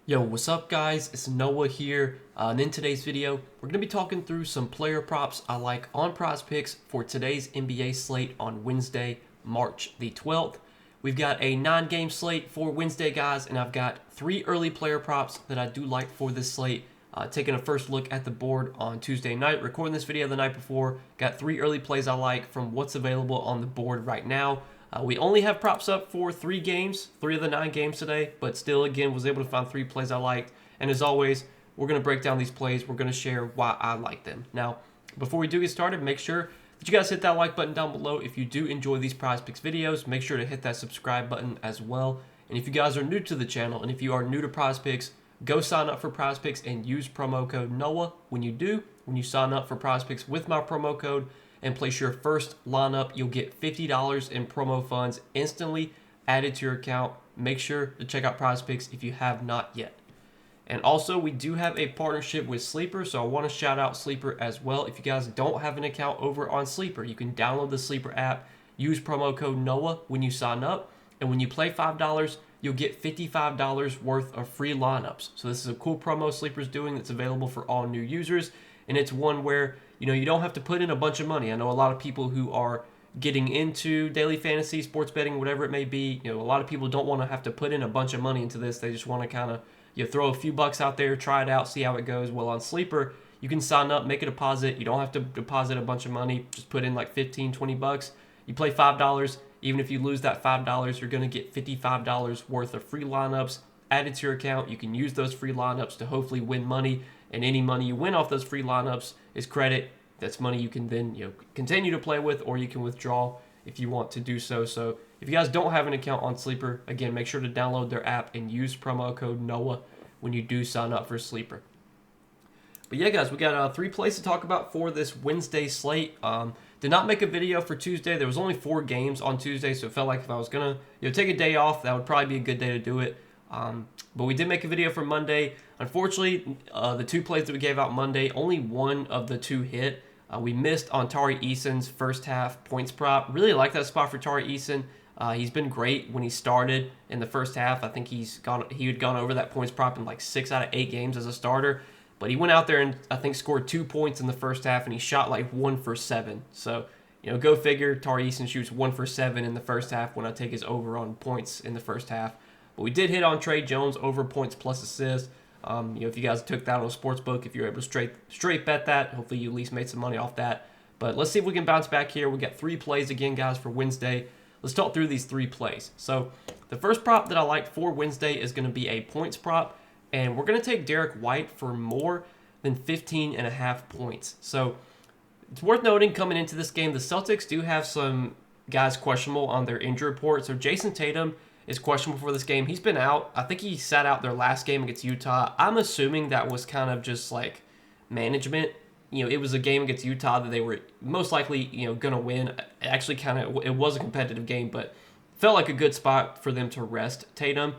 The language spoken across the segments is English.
Yo, what's up guys? It's Noah here, and in today's video, we're going to be talking through some player props I like on Prizepicks for today's NBA slate on Wednesday, March the 12th. We've got a 9-game slate for Wednesday, guys, and I've got 3 early player props that I do like for this slate. Taking a first look at the board on Tuesday night, recording this video the night before, got 3 early plays I like from what's available on the board right now. We only have props up for 3 games, 3 of the 9 games today, but still, again, was able to find 3 plays I liked. And as always, we're going to break down these plays. We're going to share why I like them. Now, before we do get started, make sure that you guys hit that like button down below. If you do enjoy these Prizepicks videos, make sure to hit that subscribe button as well. And if you guys are new to the channel, and if you are new to Prizepicks, go sign up for Prizepicks and use promo code NOAH. When you sign up for Prizepicks with my promo code, and place your first lineup, you'll get $50 in promo funds instantly added to your account. Make sure to check out Prizepicks if you have not yet. And also, we do have a partnership with Sleeper, so I want to shout out Sleeper as well. If you guys don't have an account over on Sleeper, you can download the Sleeper app, use promo code NOAH when you sign up, and when you play $5, you'll get $55 worth of free lineups. So this is a cool promo Sleeper's doing that's available for all new users, and it's one where you don't have to put in a bunch of money. I know a lot of people who are getting into daily fantasy, sports betting, whatever it may be. A lot of people don't want to have to put in a bunch of money into this. They just want to kind of throw a few bucks out there, try it out, see how it goes. Well, on Sleeper, you can sign up, make a deposit. You don't have to deposit a bunch of money. Just put in like 15, 20 bucks. You play $5. Even if you lose that $5, you're going to get $55 worth of free lineups added to your account. You can use those free lineups to hopefully win money, and any money you win off those free lineups is credit. That's money you can then continue to play with, or you can withdraw if you want to do so. So if you guys don't have an account on Sleeper, again, make sure to download their app and use promo code NOAH when you do sign up for Sleeper. But yeah, guys, we got 3 plays to talk about for this Wednesday slate. Did not make a video for Tuesday. There was only 4 games on Tuesday, so it felt like if I was gonna take a day off, that would probably be a good day to do it. But we did make a video for Monday. Unfortunately, the 2 plays that we gave out Monday, only one of the 2 hit. We missed on Tari Eason's first half points prop. Really like that spot for Tari Eason. He's been great when he started in the first half. I think he had gone over that points prop in like 6 out of 8 games as a starter. But he went out there and I think scored 2 points in the first half, and he shot like 1 for 7. So, go figure. Tari Eason shoots 1 for 7 in the first half when I take his over on points in the first half. But we did hit on Trey Jones over points plus assists. If you guys took that on a sports book, if you were able to straight bet that, hopefully you at least made some money off that. But let's see if we can bounce back here. We got 3 plays again, guys, for Wednesday. Let's talk through these 3 plays. So the first prop that I like for Wednesday is going to be a points prop, and we're going to take Derek White for more than 15.5 points. So it's worth noting coming into this game, the Celtics do have some guys questionable on their injury report. So Jason Tatum is questionable for this game. He's been out. I think he sat out their last game against Utah. I'm assuming that was kind of just like management. It was a game against Utah that they were most likely, going to win. Actually, it was a competitive game, but felt like a good spot for them to rest Tatum.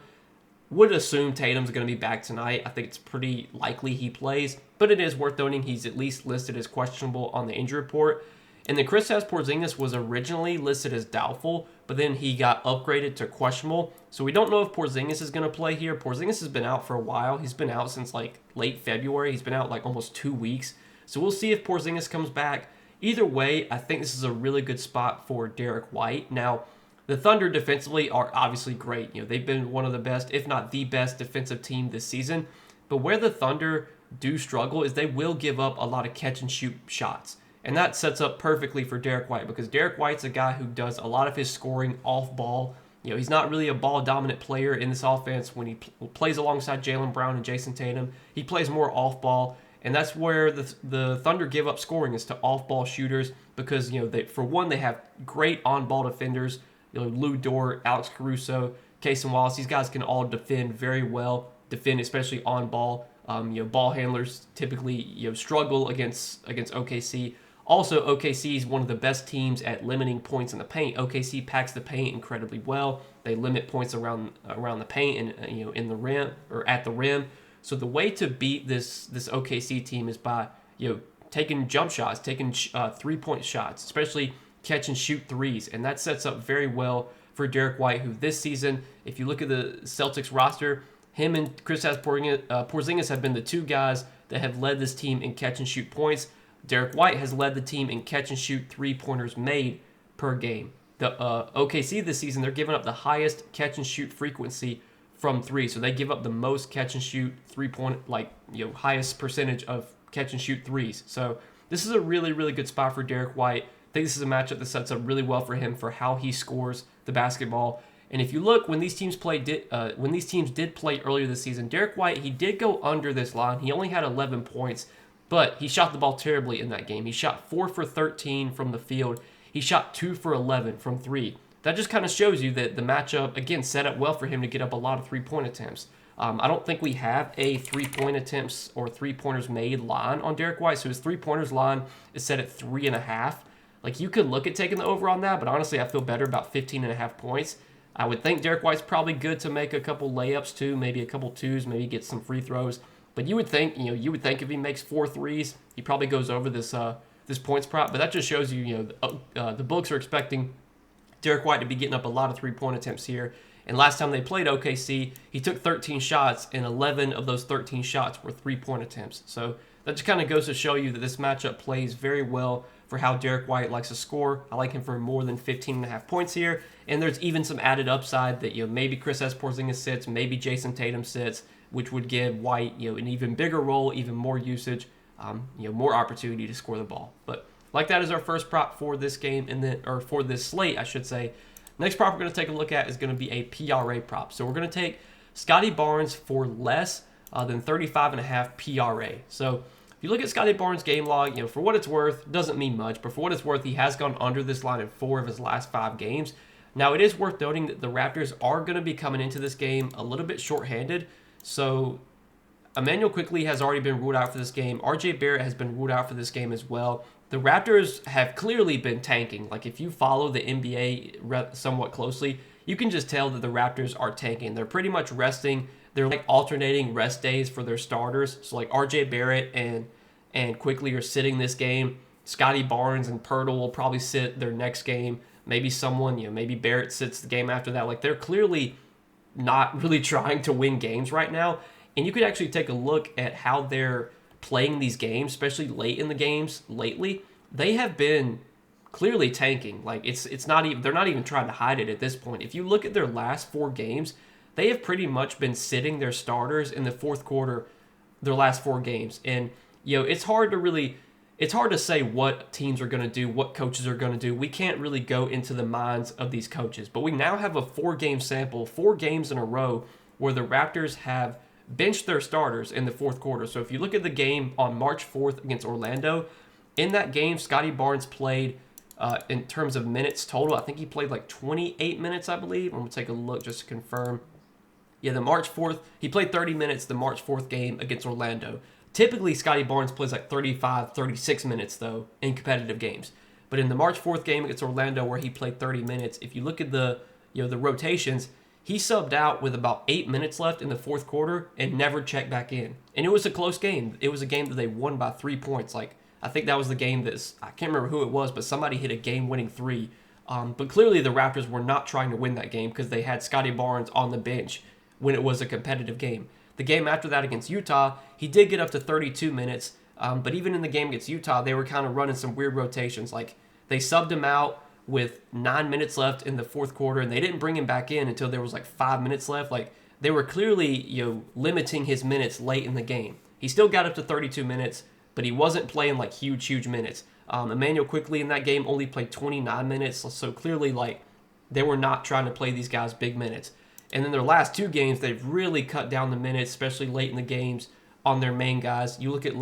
Would assume Tatum's going to be back tonight. I think it's pretty likely he plays, but it is worth noting he's at least listed as questionable on the injury report. And then Kristaps Porzingis was originally listed as doubtful, but then he got upgraded to questionable. So we don't know if Porzingis is going to play here. Porzingis has been out for a while. He's been out since like late February. He's been out like almost 2 weeks. So we'll see if Porzingis comes back. Either way, I think this is a really good spot for Derek White. Now, the Thunder defensively are obviously great. They've been one of the best, if not the best, defensive team this season. But where the Thunder do struggle is they will give up a lot of catch and shoot shots. And that sets up perfectly for Derek White, because Derek White's a guy who does a lot of his scoring off ball. He's not really a ball dominant player in this offense. When he plays alongside Jaylen Brown and Jason Tatum, he plays more off ball. And that's where the Thunder give up scoring, is to off ball shooters, because for one, they have great on ball defenders. Lou Dort, Alex Caruso, Cason Wallace. These guys can all defend very well. Defend especially on ball. Ball handlers typically struggle against OKC. Also, OKC is one of the best teams at limiting points in the paint. OKC packs the paint incredibly well. They limit points around the paint and in the rim or at the rim. So the way to beat this OKC team is by taking jump shots, taking 3-point shots, especially catch and shoot threes, and that sets up very well for Derek White, who this season, if you look at the Celtics roster, Him and Porzingis have been the two guys that have led this team in catch and shoot points. Derek White has led the team in catch and shoot three-pointers made per game. The OKC this season, they're giving up the highest catch and shoot frequency from three. So they give up the most catch and shoot three-point, highest percentage of catch and shoot threes. So this is a really, really good spot for Derek White. I think this is a matchup that sets up really well for him for how he scores the basketball. And if you look, when these teams did play earlier this season, Derek White, he did go under this line. He only had 11 points, but he shot the ball terribly in that game. He shot 4 for 13 from the field. He shot 2 for 11 from three. That just kind of shows you that the matchup, again, set up well for him to get up a lot of three-point attempts. I don't think we have a three-point attempts or three-pointers made line on Derek White, so his three-pointers line is set at 3.5. Like, you could look at taking the over on that, but honestly, I feel better about 15.5 points. I would think Derek White's probably good to make a couple layups too, maybe a couple twos, maybe get some free throws. But you would think if he makes 4 threes, he probably goes over this points prop. But that just shows you, the books are expecting Derek White to be getting up a lot of three-point attempts here. And last time they played OKC, he took 13 shots, and 11 of those 13 shots were three-point attempts. So that just kind of goes to show you that this matchup plays very well for how Derek White likes to score. I like him for more than 15.5 points here. And there's even some added upside that maybe Kristaps Porzingis sits, maybe Jason Tatum sits, which would give White an even bigger role, even more usage, more opportunity to score the ball. But like that is our first prop for this game, or for this slate, I should say. Next prop we're going to take a look at is going to be a PRA prop. So we're going to take Scottie Barnes for less than 35.5 PRA. So if you look at Scottie Barnes' game log, for what it's worth, doesn't mean much, but for what it's worth, he has gone under this line in 4 of his last 5 games. Now, it is worth noting that the Raptors are going to be coming into this game a little bit shorthanded. So Emmanuel Quickley has already been ruled out for this game. RJ Barrett has been ruled out for this game as well. The Raptors have clearly been tanking. Like, if you follow the NBA somewhat closely, you can just tell that the Raptors are tanking. They're pretty much resting. They're like alternating rest days for their starters. So like RJ Barrett and Quickley are sitting this game. Scottie Barnes and Pirtle will probably sit their next game. Maybe someone, maybe Barrett sits the game after that. Like, they're clearly not really trying to win games right now. And you could actually take a look at how they're playing these games, especially late in the games lately. They have been clearly tanking. Like, it's not even, they're not even trying to hide it at this point. If you look at their last 4 games, they have pretty much been sitting their starters in the fourth quarter their last 4 games. And it's hard to say what teams are going to do, what coaches are going to do. We can't really go into the minds of these coaches. But we now have a 4-game sample, 4 games in a row, where the Raptors have benched their starters in the fourth quarter. So if you look at the game on March 4th against Orlando, in that game, Scottie Barnes played, in terms of minutes total, I think he played like 28 minutes, I believe. I'm going to take a look just to confirm. Yeah, the March 4th, he played 30 minutes the March 4th game against Orlando. Typically, Scottie Barnes plays like 35, 36 minutes, though, in competitive games. But in the March 4th game against Orlando, where he played 30 minutes, if you look at the rotations, he subbed out with about 8 minutes left in the fourth quarter and never checked back in. And it was a close game. It was a game that they won by 3 points. Like, I think that was the game I can't remember who it was, but somebody hit a game-winning 3. But clearly the Raptors were not trying to win that game because they had Scottie Barnes on the bench when it was a competitive game. The game after that against Utah, he did get up to 32 minutes, but even in the game against Utah, they were kind of running some weird rotations. Like, they subbed him out with 9 minutes left in the fourth quarter, and they didn't bring him back in until there was like 5 minutes left. Like, they were clearly, limiting his minutes late in the game. He still got up to 32 minutes, but he wasn't playing like huge minutes. Emmanuel Quickley in that game only played 29 minutes, so clearly, like, they were not trying to play these guys big minutes. And then their last 2 games, they've really cut down the minutes, especially late in the games, on their main guys. You look at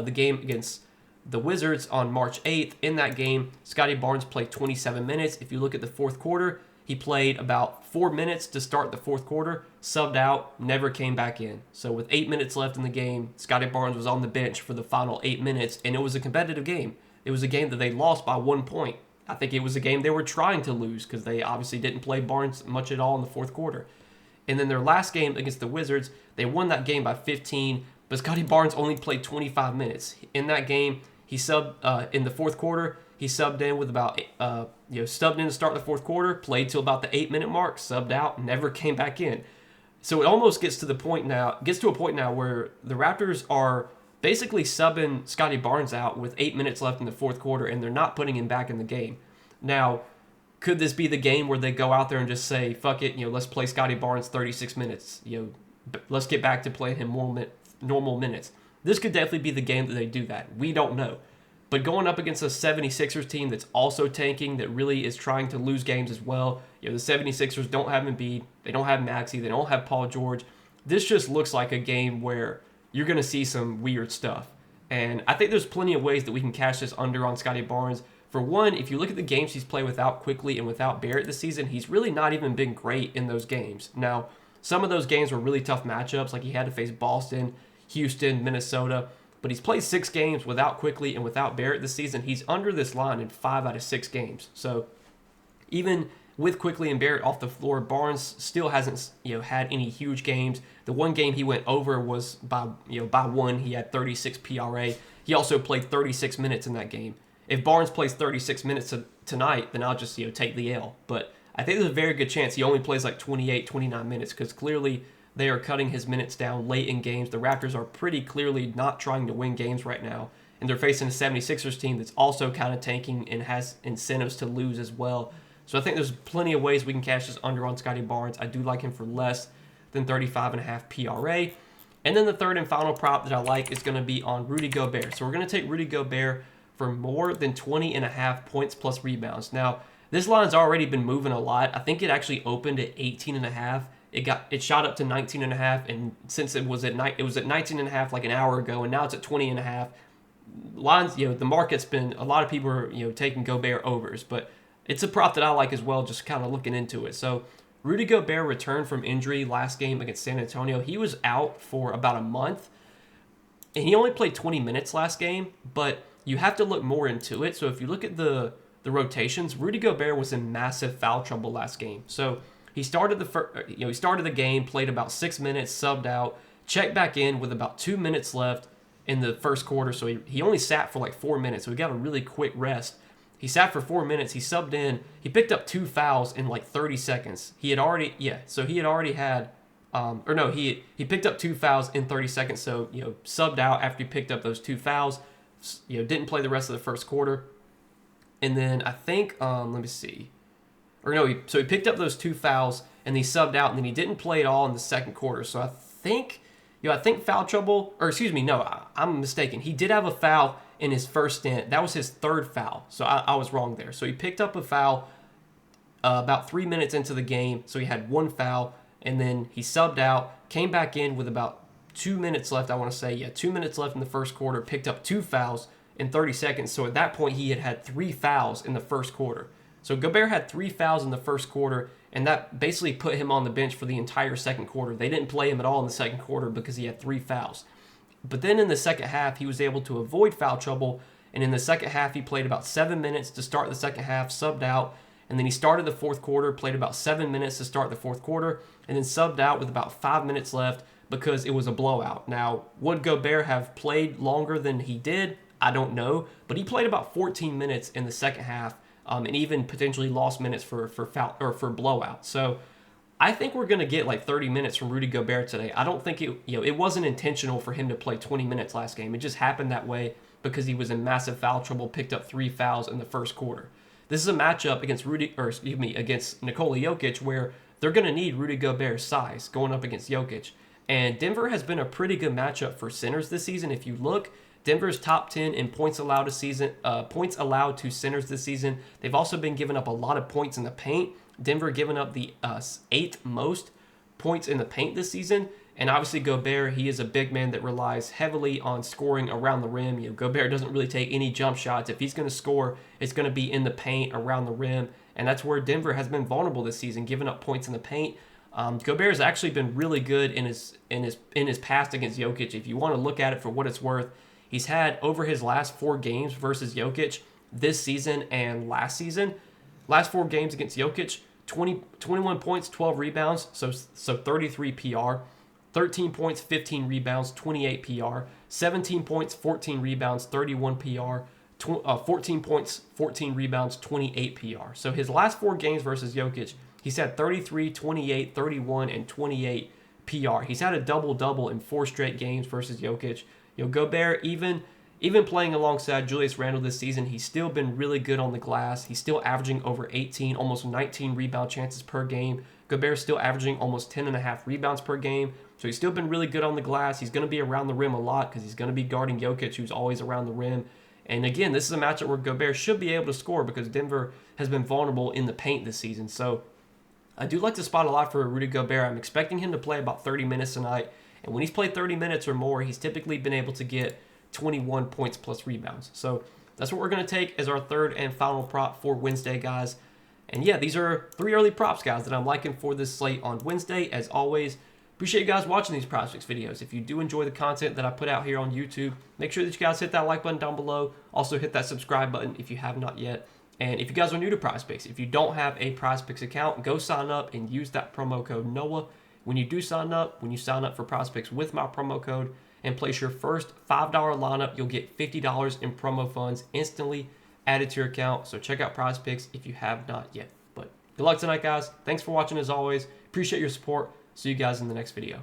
the game against the Wizards on March 8th. In that game, Scottie Barnes played 27 minutes. If you look at the fourth quarter, he played about 4 minutes to start the fourth quarter, subbed out, never came back in. So with 8 minutes left in the game, Scottie Barnes was on the bench for the final 8 minutes, and it was a competitive game. It was a game that they lost by 1 point. I think it was a game they were trying to lose because they obviously didn't play Barnes much at all in the fourth quarter. And then their last game against the Wizards, they won that game by 15, but Scottie Barnes only played 25 minutes. In that game, he subbed in the fourth quarter. He subbed in with about, subbed in to start the fourth quarter, played till about the 8-minute mark, subbed out, never came back in. So it almost gets to a point now where the Raptors are basically subbing Scotty Barnes out with 8 minutes left in the fourth quarter, and they're not putting him back in the game. Now, could this be the game where they go out there and just say, fuck it, let's play Scotty Barnes 36 minutes, let's get back to playing him normal minutes. This could definitely be the game that they do that. We don't know. But going up against a 76ers team that's also tanking, that really is trying to lose games as well. The 76ers don't have Embiid, they don't have Maxey, they don't have Paul George. This just looks like a game where you're going to see some weird stuff. And I think there's plenty of ways that we can cash this under on Scotty Barnes. For one, if you look at the games he's played without Quickly and without Barrett this season, he's really not even been great in those games. Now, some of those games were really tough matchups, like he had to face Boston, Houston, Minnesota. But he's played 6 games without Quickly and without Barrett this season. He's under this line in 5 out of 6 games. So even with Quickly and Barrett off the floor, Barnes still hasn't had any huge games. The one game he went over was by 1. He had 36 PRA. He also played 36 minutes in that game. If Barnes plays 36 minutes tonight, then I'll just take the L. But I think there's a very good chance he only plays like 28, 29 minutes because clearly they are cutting his minutes down late in games. The Raptors are pretty clearly not trying to win games right now. And they're facing a 76ers team that's also kind of tanking and has incentives to lose as well. So I think there's plenty of ways we can cash this under on Scotty Barnes. I do like him for less than 35.5 PRA. And then the third and final prop that I like is going to be on Rudy Gobert. So we're going to take Rudy Gobert for more than 20.5 points plus rebounds. Now, this line's already been moving a lot. I think it actually opened at 18.5. It shot up to 19.5, and since it was at 19.5 like an hour ago, and now it's at 20.5. Lines, the market's been, a lot of people are taking Gobert overs, but it's a prop that I like as well, just kind of looking into it. So Rudy Gobert returned from injury last game against San Antonio. He was out for about a month, and he only played 20 minutes last game, but you have to look more into it. So if you look at the rotations, Rudy Gobert was in massive foul trouble last game. So he started the game, played about 6 minutes, subbed out, checked back in with about 2 minutes left in the first quarter. So he only sat for like 4 minutes. So he got a really quick rest. He sat for 4 minutes. He subbed in. He picked up 2 fouls in like 30 seconds. He picked up 2 fouls in 30 seconds. So subbed out after he picked up those 2 fouls. Didn't play the rest of the first quarter. And then I think so he picked up those 2 fouls and he subbed out, and then he didn't play at all in the second quarter. So I think foul trouble, or excuse me, no, I'm mistaken. He did have a foul in his first stint. That was his 3rd foul. So I was wrong there. So he picked up a foul about 3 minutes into the game. So he had 1 foul, and then he subbed out, came back in with about 2 minutes left, I want to say. 2 minutes left in the first quarter, picked up 2 fouls in 30 seconds. So at that point, he had 3 fouls in the first quarter. So Gobert had 3 fouls in the first quarter, and that basically put him on the bench for the entire second quarter. They didn't play him at all in the second quarter because he had 3 fouls. But then in the second half, he was able to avoid foul trouble, and in the second half, he played about 7 minutes to start the second half, subbed out, and then he started the fourth quarter, played about 7 minutes to start the fourth quarter, and then subbed out with about 5 minutes left because it was a blowout. Now, would Gobert have played longer than he did? I don't know, but he played about 14 minutes in the second half, and even potentially lost minutes for foul or for blowout. So I think we're going to get like 30 minutes from Rudy Gobert today. I don't think it wasn't intentional for him to play 20 minutes last game. It just happened that way because he was in massive foul trouble, picked up 3 fouls in the first quarter. This is a matchup against against Nikola Jokic, where they're going to need Rudy Gobert's size going up against Jokic. And Denver has been a pretty good matchup for centers this season. If you look, Denver's top 10 in points allowed to centers this season. They've also been giving up a lot of points in the paint. Denver giving up the 8th most points in the paint this season. And obviously Gobert, he is a big man that relies heavily on scoring around the rim. Gobert doesn't really take any jump shots. If he's going to score, it's going to be in the paint around the rim. And that's where Denver has been vulnerable this season, giving up points in the paint. Gobert has actually been really good in his past against Jokic. If you want to look at it for what it's worth, he's had over his last 4 games versus Jokic this season and last season. Last 4 games against Jokic, 21 points, 12 rebounds, so 33 PR. 13 points, 15 rebounds, 28 PR. 17 points, 14 rebounds, 31 PR. 14 points, 14 rebounds, 28 PR. So his last 4 games versus Jokic, he's had 33, 28, 31, and 28 PR. He's had a double-double in 4 straight games versus Jokic. Gobert, even playing alongside Julius Randle this season, he's still been really good on the glass. He's still averaging over 18, almost 19 rebound chances per game. Gobert's still averaging almost 10.5 rebounds per game. So he's still been really good on the glass. He's going to be around the rim a lot because he's going to be guarding Jokic, who's always around the rim. And again, this is a matchup where Gobert should be able to score because Denver has been vulnerable in the paint this season. So I do like to spot a lot for Rudy Gobert. I'm expecting him to play about 30 minutes tonight. And when he's played 30 minutes or more, he's typically been able to get 21 points plus rebounds. So that's what we're going to take as our third and final prop for Wednesday, guys. And yeah, these are 3 early props, guys, that I'm liking for this slate on Wednesday. As always, appreciate you guys watching these Prizepicks videos. If you do enjoy the content that I put out here on YouTube, make sure that you guys hit that like button down below. Also hit that subscribe button if you have not yet. And if you guys are new to Prizepicks, if you don't have a Prizepicks account, go sign up and use that promo code NOAH. When you do sign up, when you sign up for Prizepicks with my promo code and place your first $5 lineup, you'll get $50 in promo funds instantly added to your account. So check out Prizepicks if you have not yet. But good luck tonight, guys. Thanks for watching as always. Appreciate your support. See you guys in the next video.